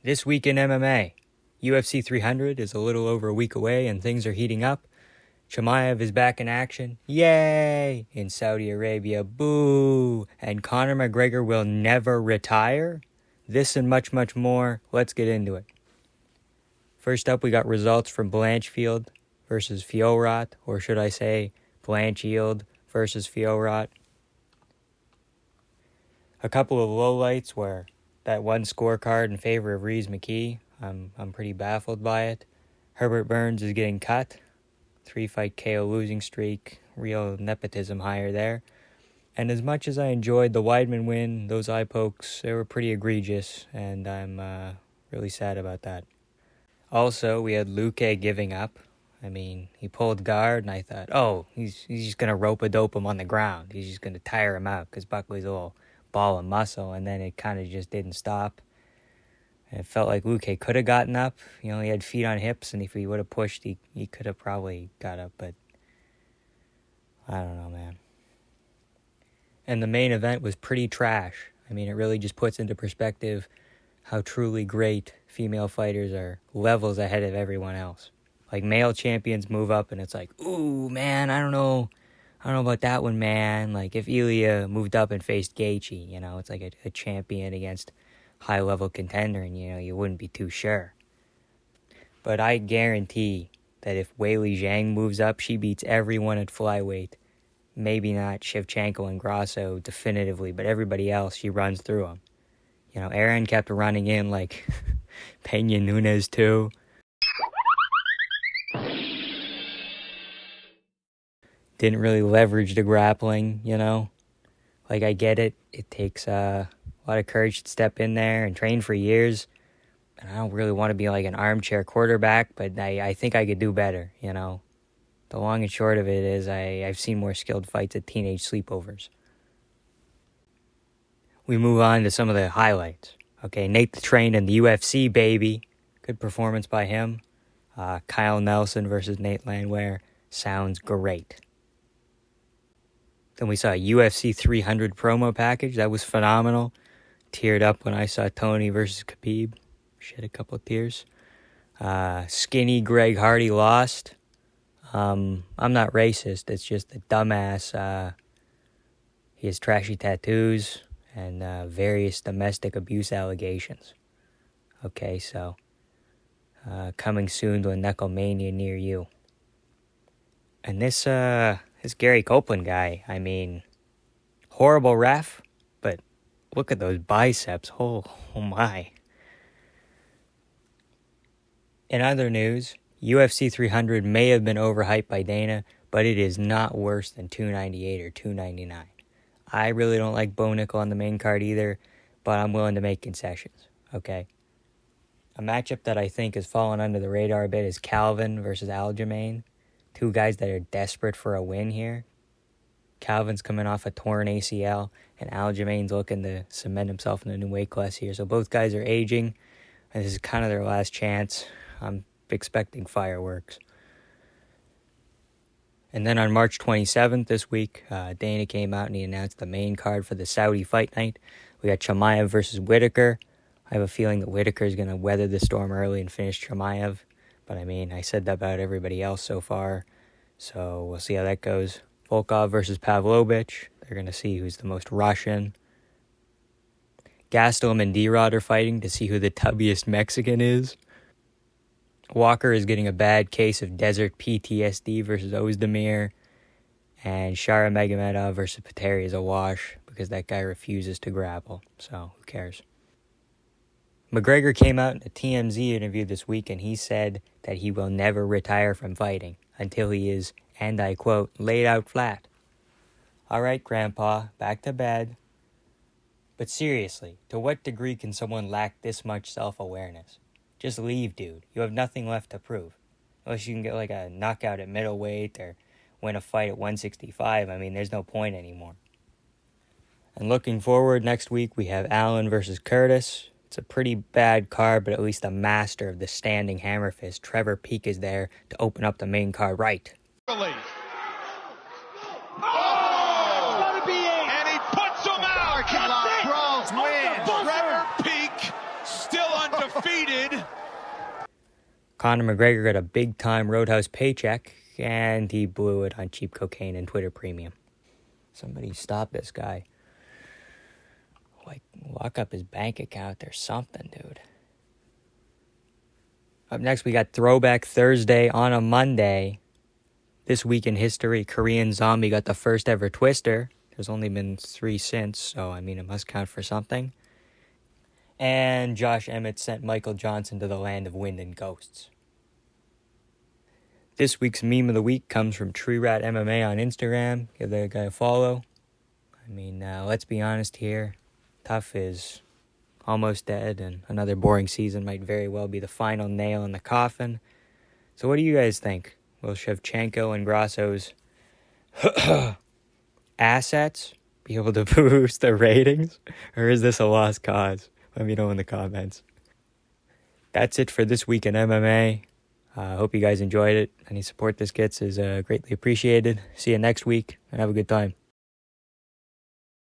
This week in MMA, UFC 300 is a little over a week away and things are heating up. Chimaev is back in action. Yay! In Saudi Arabia, boo! And Conor McGregor will never retire? This and much, much more. Let's get into it. First up, we got results from Blanchfield versus Fiorot, or should I say Blanchfield versus Fiorot. A couple of lowlights were that one scorecard in favor of Rees McKee. I'm pretty baffled by it. Herbert Burns is getting cut. 3-fight KO losing streak. Real nepotism hire there. And as much as I enjoyed the Weidman win, those eye pokes, they were pretty egregious, and I'm really sad about that. Also, we had Luque giving up. I mean, he pulled guard, and I thought, oh, he's just going to rope-a-dope him on the ground. He's just going to tire him out because Buckley's a little ball of muscle, and then it kind of just didn't stop. And it felt like Luque could have gotten up. He only had feet on hips, and if he would have pushed, he could have probably got up, but I don't know, man. And the main event was pretty trash. I mean, it really just puts into perspective how truly great female fighters are levels ahead of everyone else. Like, male champions move up, and it's like, ooh, man, I don't know about that one, man. Like, if Ilya moved up and faced Gaethje, it's like a champion against high-level contender, and, you wouldn't be too sure. But I guarantee that if Weili Zhang moves up, she beats everyone at flyweight. Maybe not Shevchenko and Grasso definitively, but everybody else, she runs through them. Aaron kept running in like Peña Nunes too. Didn't really leverage the grappling, Like, I get it. It takes a lot of courage to step in there and train for years. And I don't really want to be like an armchair quarterback, but I think I could do better, The long and short of it is I've seen more skilled fights at teenage sleepovers. We move on to some of the highlights. Okay, Nate the Train in the UFC, baby. Good performance by him. Kyle Nelson versus Nate Landwehr. Sounds great. Then we saw a UFC 300 promo package. That was phenomenal. Teared up when I saw Tony versus Khabib. Shed a couple of tears. Skinny Greg Hardy lost. I'm not racist. It's just a dumbass. He has trashy tattoos and various domestic abuse allegations. Okay, so coming soon to a Knucklemania near you. And this Gary Copeland guy, I mean, horrible ref, but look at those biceps. Oh my. In other news, UFC 300 may have been overhyped by Dana, but it is not worse than 298 or 299. I really don't like Bo Nickel on the main card either, but I'm willing to make concessions, okay? A matchup that I think has fallen under the radar a bit is Calvin versus Aljamain. Two guys that are desperate for a win here. Calvin's coming off a torn ACL, and Aljamain's looking to cement himself in a new weight class here. So both guys are aging, and this is kind of their last chance. I'm expecting fireworks. And then on March 27th this week, Dana came out and he announced the main card for the Saudi fight night. We got Chimaev versus Whittaker. I have a feeling that Whittaker is going to weather the storm early and finish Chimaev. But I mean, I said that about everybody else so far. So we'll see how that goes. Volkov versus Pavlovich. They're going to see who's the most Russian. Gastelum and D-Rod are fighting to see who the tubbiest Mexican is. Walker is getting a bad case of desert PTSD versus Ozdemir. And Shara Magomedov versus Pateri is a wash because that guy refuses to grapple. So who cares? McGregor came out in a TMZ interview this week and he said that he will never retire from fighting until he is, and I quote, laid out flat. All right, Grandpa, back to bed. But seriously, to what degree can someone lack this much self-awareness? Just leave, dude. You have nothing left to prove. Unless you can get like a knockout at middleweight or win a fight at 165. I mean, there's no point anymore. And looking forward, next week we have Allen versus Curtis. It's a pretty bad card, but at least the master of the standing hammer fist, Trevor Peek, is there to open up the main card right. Oh! And he puts him out! Win! Trevor Peek still undefeated. defeated. Conor McGregor got a big-time Roadhouse paycheck, and he blew it on cheap cocaine and Twitter Premium. Somebody stop this guy. Like, lock up his bank account or something, dude. Up next, we got Throwback Thursday on a Monday. This week in history, Korean Zombie got the first ever twister. There's only been 3 since, so I mean, it must count for something. And Josh Emmett sent Michael Johnson to the land of wind and ghosts. This week's meme of the week comes from Tree Rat MMA on Instagram. Give that guy a follow. I mean, let's be honest here. Tough is almost dead, and another boring season might very well be the final nail in the coffin. So what do you guys think? Will Shevchenko and Grasso's assets be able to boost the ratings? Or is this a lost cause? Let me know in the comments. That's it for this week in MMA. I hope you guys enjoyed it. Any support this gets is greatly appreciated. See you next week, and have a good time.